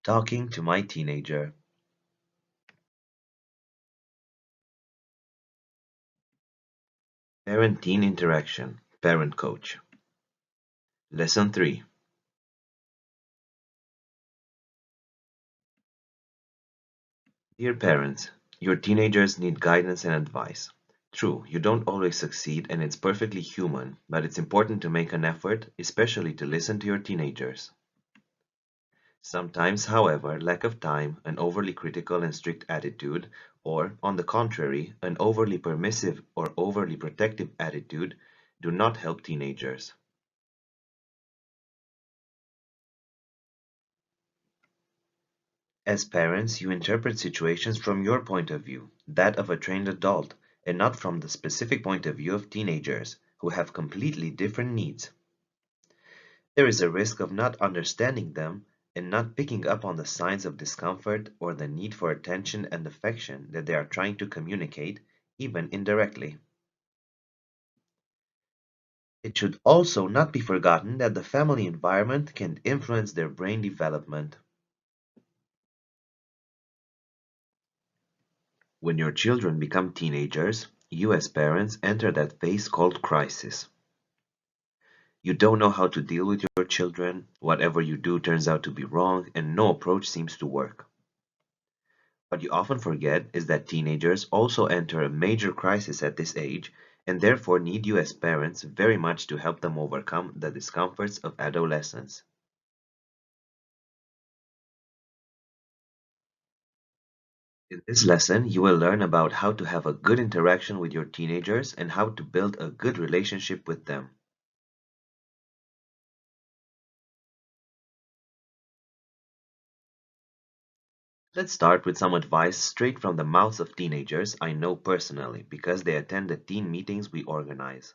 Talking to my teenager. Parent-teen interaction. Parent coach. Lesson 3. Dear parents, your teenagers need guidance and advice. True, you don't always succeed and it's perfectly human, but it's important to make an effort, especially to listen to your teenagers. Sometimes, however, lack of time, an overly critical and strict attitude, or, on the contrary, an overly permissive or overly protective attitude do not help teenagers. As parents, you interpret situations from your point of view, that of a trained adult, and not from the specific point of view of teenagers, who have completely different needs. There is a risk of not understanding them and not picking up on the signs of discomfort or the need for attention and affection that they are trying to communicate, even indirectly. It should also not be forgotten that the family environment can influence their brain development. When your children become teenagers, you as parents enter that phase called crisis. You don't know how to deal with your children, whatever you do turns out to be wrong, and no approach seems to work. What you often forget is that teenagers also enter a major crisis at this age and therefore need you as parents very much to help them overcome the discomforts of adolescence. In this lesson, you will learn about how to have a good interaction with your teenagers and how to build a good relationship with them. Let's start with some advice straight from the mouths of teenagers I know personally because they attend the teen meetings we organize.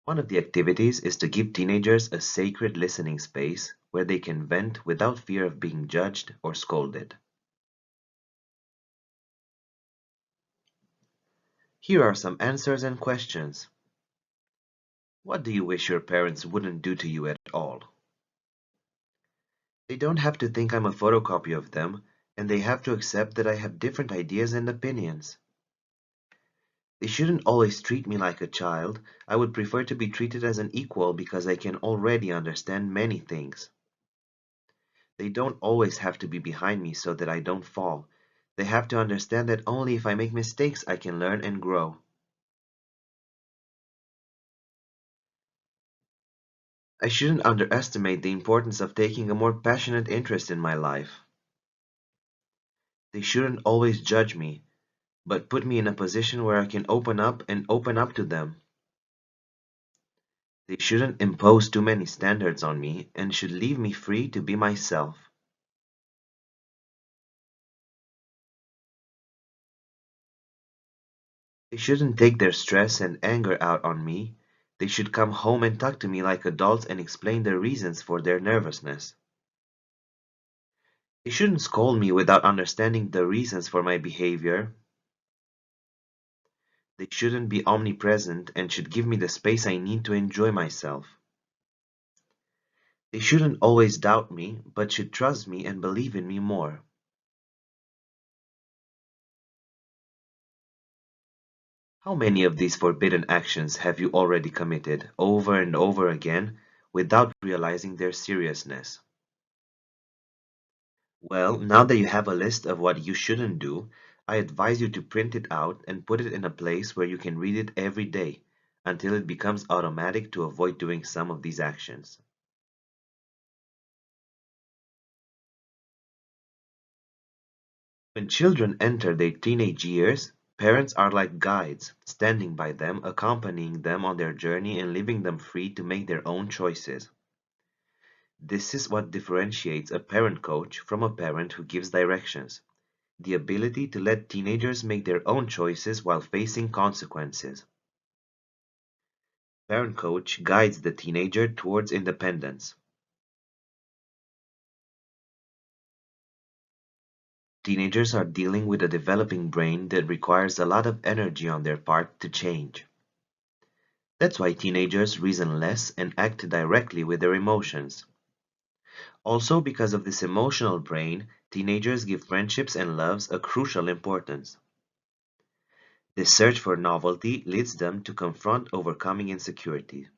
One of the activities is to give teenagers a sacred listening space where they can vent without fear of being judged or scolded. Here are some answers and questions. What do you wish your parents wouldn't do to you at all? They don't have to think I'm a photocopy of them, and they have to accept that I have different ideas and opinions. They shouldn't always treat me like a child. I would prefer to be treated as an equal because I can already understand many things. They don't always have to be behind me so that I don't fall. They have to understand that only if I make mistakes I can learn and grow. I shouldn't underestimate the importance of taking a more passionate interest in my life. They shouldn't always judge me, but put me in a position where I can open up and open up to them. They shouldn't impose too many standards on me and should leave me free to be myself. They shouldn't take their stress and anger out on me. They should come home and talk to me like adults and explain the reasons for their nervousness. They shouldn't scold me without understanding the reasons for my behavior. They shouldn't be omnipresent and should give me the space I need to enjoy myself. They shouldn't always doubt me, but should trust me and believe in me more. How many of these forbidden actions have you already committed over and over again without realizing their seriousness? Well, now that you have a list of what you shouldn't do, I advise you to print it out and put it in a place where you can read it every day until it becomes automatic to avoid doing some of these actions. When children enter their teenage years, parents are like guides, standing by them, accompanying them on their journey and leaving them free to make their own choices. This is what differentiates a parent coach from a parent who gives directions: the ability to let teenagers make their own choices while facing consequences. Parent coach guides the teenager towards independence. Teenagers are dealing with a developing brain that requires a lot of energy on their part to change. That's why teenagers reason less and act directly with their emotions. Also, because of this emotional brain, teenagers give friendships and loves a crucial importance. This search for novelty leads them to confront overcoming insecurity.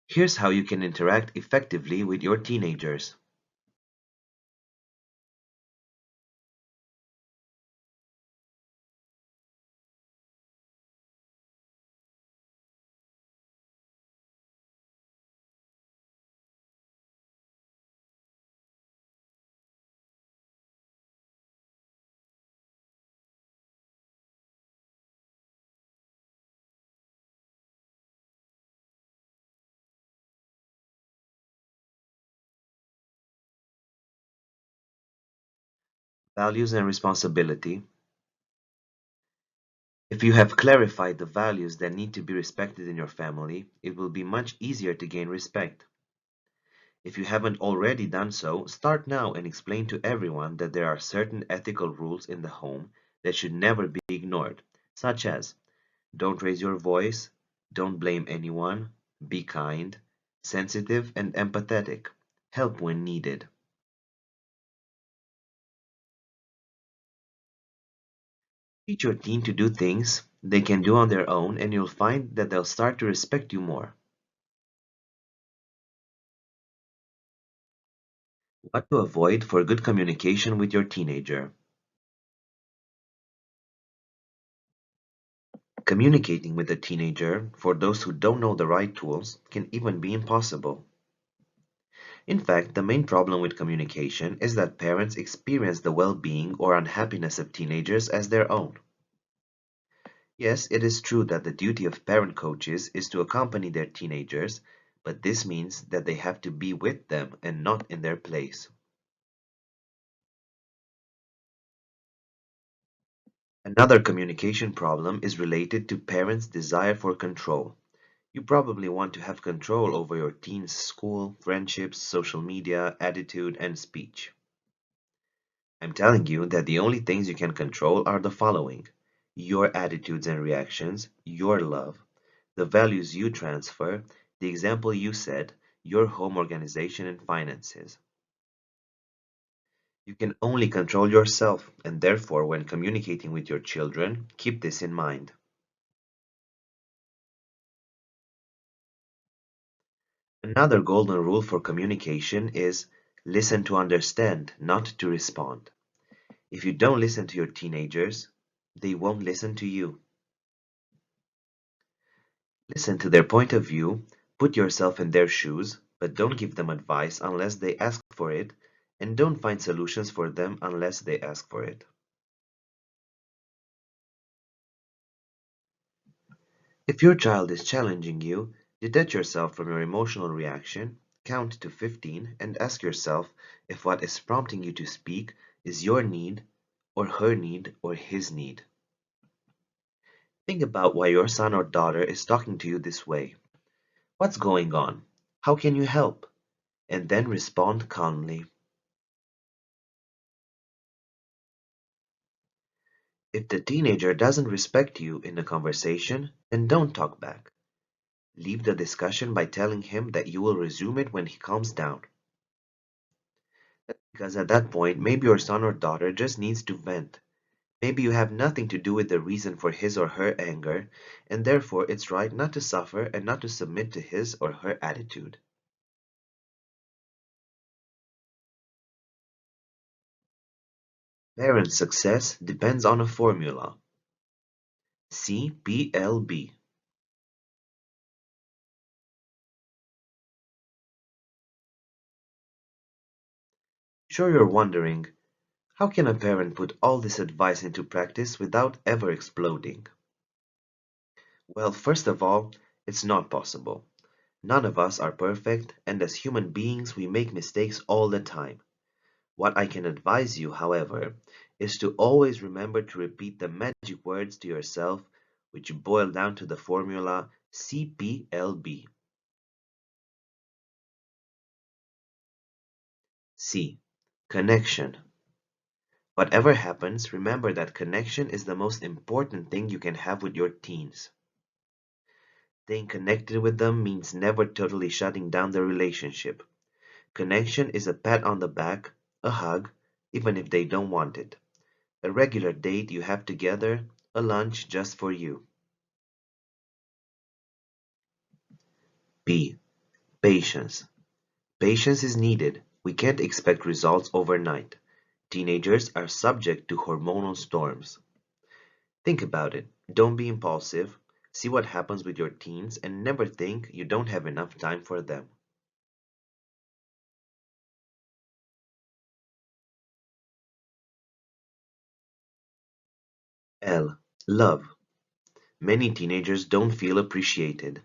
Here's how you can interact effectively with your teenagers. Values and responsibility. If you have clarified the values that need to be respected in your family, it will be much easier to gain respect. If you haven't already done so, start now and explain to everyone that there are certain ethical rules in the home that should never be ignored, such as don't raise your voice, don't blame anyone, be kind, sensitive and empathetic, help when needed. Teach your teen to do things they can do on their own and you'll find that they'll start to respect you more. What to avoid for good communication with your teenager. Communicating with a teenager, for those who don't know the right tools, can even be impossible. In fact, the main problem with communication is that parents experience the well-being or unhappiness of teenagers as their own. Yes, it is true that the duty of parent coaches is to accompany their teenagers, but this means that they have to be with them and not in their place. Another communication problem is related to parents' desire for control. You probably want to have control over your teen's school, friendships, social media, attitude, and speech. I'm telling you that the only things you can control are the following: your attitudes and reactions, your love, the values you transfer, the example you set, your home organization and finances. You can only control yourself, and therefore, when communicating with your children, keep this in mind. Another golden rule for communication is listen to understand, not to respond. If you don't listen to your teenagers, they won't listen to you. Listen to their point of view, put yourself in their shoes, but don't give them advice unless they ask for it, and don't find solutions for them unless they ask for it. If your child is challenging you, detach yourself from your emotional reaction, count to 15, and ask yourself if what is prompting you to speak is your need, or her need, or his need. Think about why your son or daughter is talking to you this way. What's going on? How can you help? And then respond calmly. If the teenager doesn't respect you in a conversation, then don't talk back. Leave the discussion by telling him that you will resume it when he calms down. Because at that point, maybe your son or daughter just needs to vent. Maybe you have nothing to do with the reason for his or her anger, and therefore it's right not to suffer and not to submit to his or her attitude. Parent success depends on a formula. CPLB. Sure, you're wondering, how can a parent put all this advice into practice without ever exploding? Well, first of all, it's not possible. None of us are perfect, and as human beings, we make mistakes all the time. What I can advise you, however, is to always remember to repeat the magic words to yourself, which boil down to the formula CPLB. C. Connection. Whatever happens, remember that connection is the most important thing you can have with your teens. Staying connected with them means never totally shutting down the relationship. Connection is a pat on the back, a hug, even if they don't want it, a regular date you have together, a lunch just for you. B. Patience. Patience is needed. We can't expect results overnight. Teenagers are subject to hormonal storms. Think about it. Don't be impulsive. See what happens with your teens and never think you don't have enough time for them. L. Love. Many teenagers don't feel appreciated.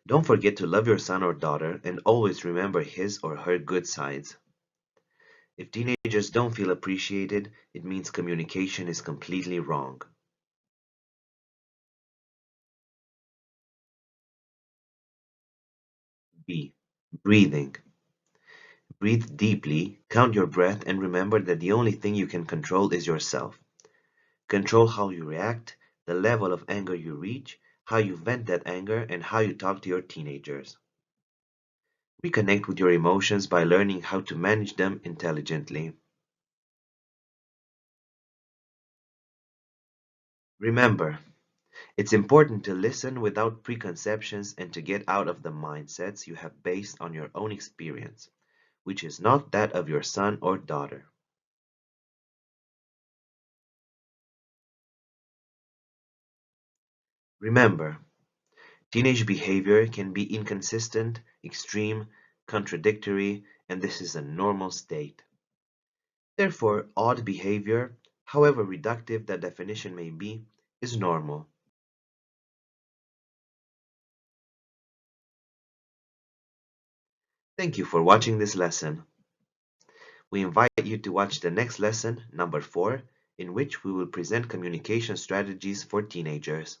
Don't forget to love your son or daughter and always remember his or her good sides. If teenagers don't feel appreciated, it means communication is completely wrong. B. Breathing. Breathe deeply, count your breath, and remember that the only thing you can control is yourself. Control how you react, the level of anger you reach, how you vent that anger, and how you talk to your teenagers. Reconnect with your emotions by learning how to manage them intelligently. Remember, it's important to listen without preconceptions and to get out of the mindsets you have based on your own experience, which is not that of your son or daughter. Remember, teenage behavior can be inconsistent, extreme, contradictory, and this is a normal state. Therefore, odd behavior, however reductive that definition may be, is normal. Thank you for watching this lesson. We invite you to watch the next lesson, number 4, in which we will present communication strategies for teenagers.